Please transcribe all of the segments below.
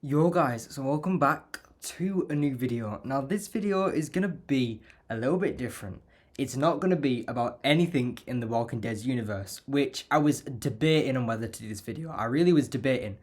Yo guys, so welcome back to a new video. Now this video is gonna be a little bit different. It's not gonna be about anything in the Walking Dead universe, which I was debating on whether to do this video. I really was debating.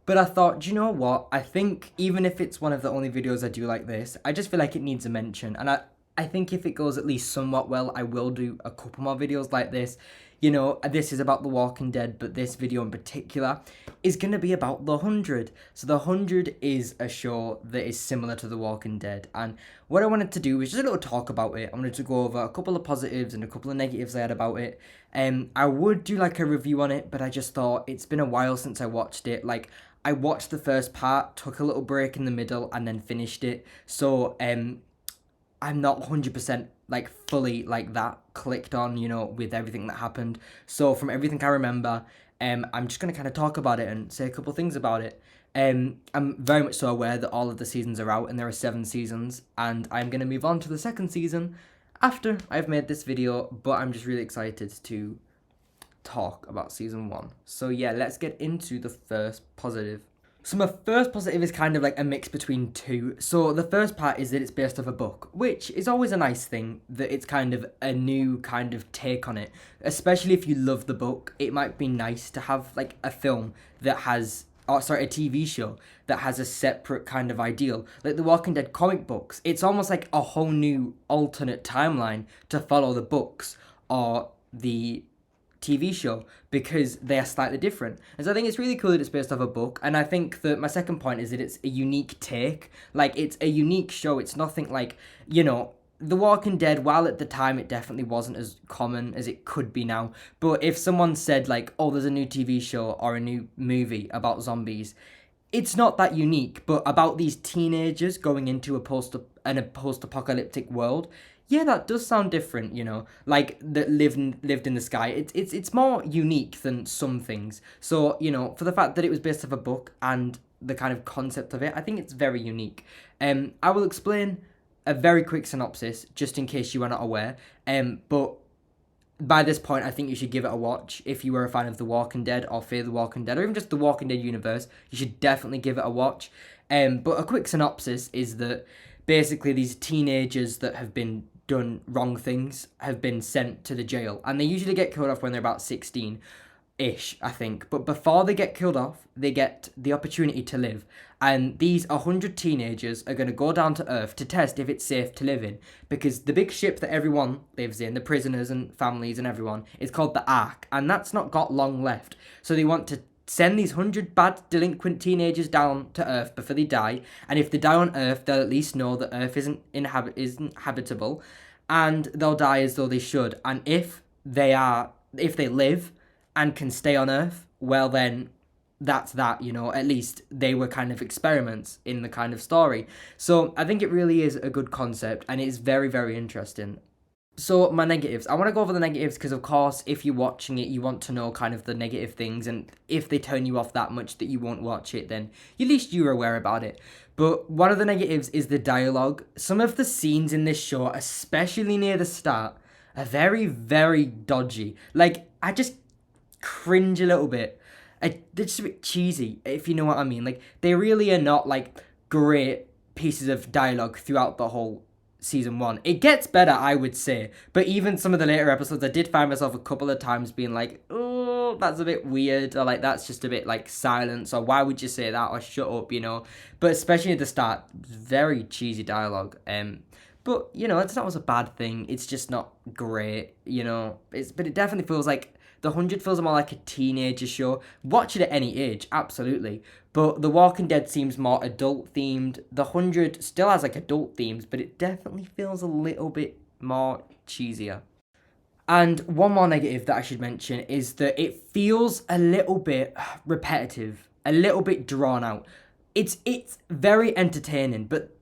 But I thought, do you know what? I think even if it's one of the only videos I do like this, I just feel like it needs a mention. And I think if it goes at least somewhat well, I will do a couple more videos like this. You know, this is about The Walking Dead, but this video in particular is going to be about The 100. So The 100 is a show that is similar to The Walking Dead. And what I wanted to do was just a little talk about it. I wanted to go over a couple of positives and a couple of negatives I had about it. I would do like a review on it, but I just thought it's been a while since I watched it. Like, I watched the first part, took a little break in the middle, and then finished it. So, I'm not 100% like fully like that clicked on, you know, with everything that happened. So from everything I remember, I'm just going to kind of talk about it and say a couple things about it. I'm very much so aware that all of the seasons are out and there are 7 seasons, and I'm going to move on to the second season after I've made this video, but I'm just really excited to talk about season 1. So yeah, let's get into the first positive. So my first positive is kind of like a mix between two. So the first part is that it's based off a book, which is always a nice thing, that it's kind of a new kind of take on it. Especially if you love the book, it might be nice to have like a film that has, a TV show that has a separate kind of ideal. Like the Walking Dead comic books, it's almost like a whole new alternate timeline to follow the books or the TV show, because they are slightly different. And so I think it's really cool that it's based off a book. And I think that my second point is that it's a unique take. Like, it's a unique show. It's nothing like, you know, The Walking Dead, while at the time it definitely wasn't as common as it could be now. But if someone said like, oh, there's a new TV show or a new movie about zombies, it's not that unique. But about these teenagers going into a post-apocalyptic world, yeah, that does sound different, you know, like that lived in the sky. It's more unique than some things. So, you know, for the fact that it was based off a book and the kind of concept of it, I think it's very unique. I will explain a very quick synopsis just in case you are not aware. But by this point, I think you should give it a watch. If you were a fan of The Walking Dead or Fear the Walking Dead, or even just The Walking Dead universe, you should definitely give it a watch. But a quick synopsis is that basically these teenagers that have been done wrong things have been sent to the jail, and they usually get killed off when they're about 16-ish, I think. But before they get killed off, they get the opportunity to live, and these 100 teenagers are going to go down to Earth to test if it's safe to live in, because the big ship that everyone lives in, the prisoners and families and everyone, is called the Ark, and that's not got long left. So they want to send these 100 bad delinquent teenagers down to Earth before they die, and if they die on Earth, they'll at least know that Earth isn't habitable, and they'll die as though they should. And if they live and can stay on Earth, well then that's that, you know, at least they were kind of experiments in the kind of story. So I think it really is a good concept, and it's very, very interesting. So my negatives. I want to go over the negatives because, of course, if you're watching it, you want to know kind of the negative things, and if they turn you off that much that you won't watch it, then at least you're aware about it. But one of the negatives is the dialogue. Some of the scenes in this show, especially near the start, are very, very dodgy. Like, I just cringe a little bit. They're just a bit cheesy, if you know what I mean. Like, they really are not, like, great pieces of dialogue throughout the whole season 1. It gets better, I would say, but even some of the later episodes, I did find myself a couple of times being like, oh, that's a bit weird, or like, that's just a bit like silence, or why would you say that, or shut up, you know. But especially at the start, very cheesy dialogue. But you know, it's not always a bad thing. It's just not great, you know. But it definitely feels like The 100 feels more like a teenager show. Watch it at any age, absolutely. But The Walking Dead seems more adult themed. The 100 still has like adult themes, but it definitely feels a little bit more cheesier. And one more negative that I should mention is that it feels a little bit repetitive, a little bit drawn out. It's very entertaining, but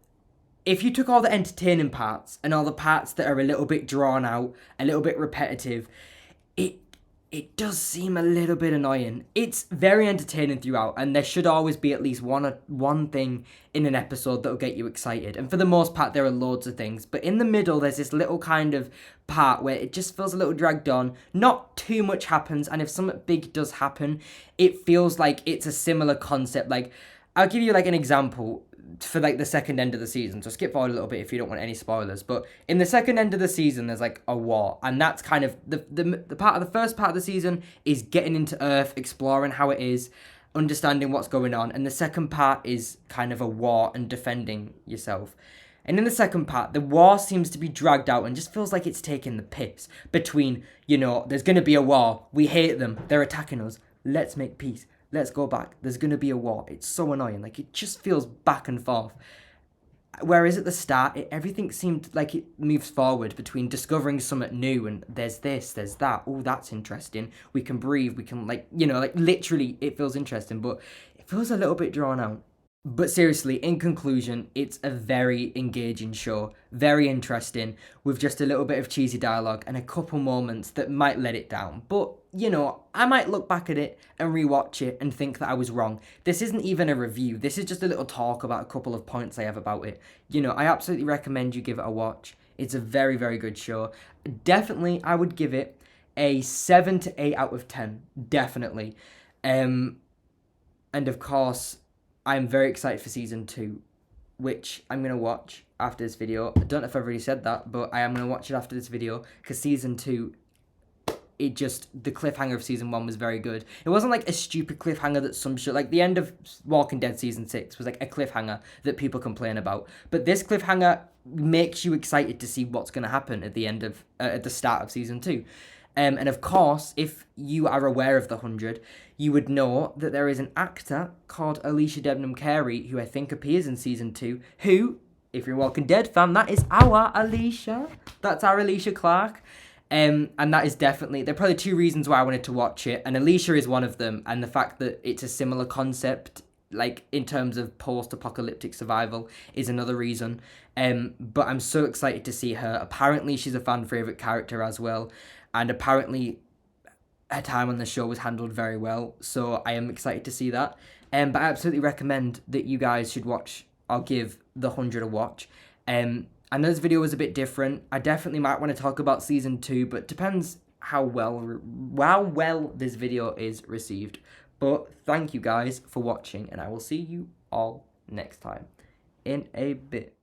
if you took all the entertaining parts and all the parts that are a little bit drawn out, a little bit repetitive, it does seem a little bit annoying. It's very entertaining throughout, and there should always be at least one thing in an episode that'll get you excited. And for the most part, there are loads of things. But in the middle, there's this little kind of part where it just feels a little dragged on. Not too much happens, and if something big does happen, it feels like it's a similar concept. Like, I'll give you like an example for like the second end of the season. So skip forward a little bit if you don't want any spoilers. But in the second end of the season, there's like a war, and that's kind of the part of the first part of the season is getting into Earth, exploring how it is, understanding what's going on, and the second part is kind of a war and defending yourself. And in the second part, the war seems to be dragged out and just feels like it's taking the piss between, there's going to be a war. We hate them. They're attacking us. Let's make peace. Let's go back. There's going to be a war. It's so annoying. Like, it just feels back and forth. Whereas at the start, everything seemed like it moves forward between discovering something new and there's this, there's that. Oh, that's interesting. We can breathe. We can, literally, it feels interesting, but it feels a little bit drawn out. But seriously, in conclusion, it's a very engaging show, very interesting, with just a little bit of cheesy dialogue and a couple moments that might let it down. But, I might look back at it and rewatch it and think that I was wrong. This isn't even a review, this is just a little talk about a couple of points I have about it. I absolutely recommend you give it a watch. It's a very, very good show. Definitely, I would give it a 7 to 8 out of 10. Definitely. And of course, I'm very excited for season 2, which I'm going to watch after this video. I don't know if I've already said that, but I am going to watch it after this video, because season 2, the cliffhanger of season 1 was very good. It wasn't like a stupid cliffhanger that some shit, like the end of Walking Dead season 6 was like a cliffhanger that people complain about. But this cliffhanger makes you excited to see what's going to happen at the end of, at the start of season 2. And of course, if you are aware of the 100, you would know that there is an actor called Alicia Debnam Carey, who I think appears in season 2, who, if you're a Walking Dead fan, that is our Alicia. That's our Alicia Clark. And that is definitely, there are probably 2 reasons why I wanted to watch it, and Alicia is one of them, and the fact that it's a similar concept, like in terms of post-apocalyptic survival, is another reason. But I'm so excited to see her. Apparently she's a fan favourite character as well, and apparently her time on the show was handled very well, so I am excited to see that. But I absolutely recommend that you guys should watch, or give the 100 a watch. I know this video was a bit different. I definitely might want to talk about season 2, but depends how well this video is received. But thank you guys for watching, and I will see you all next time in a bit.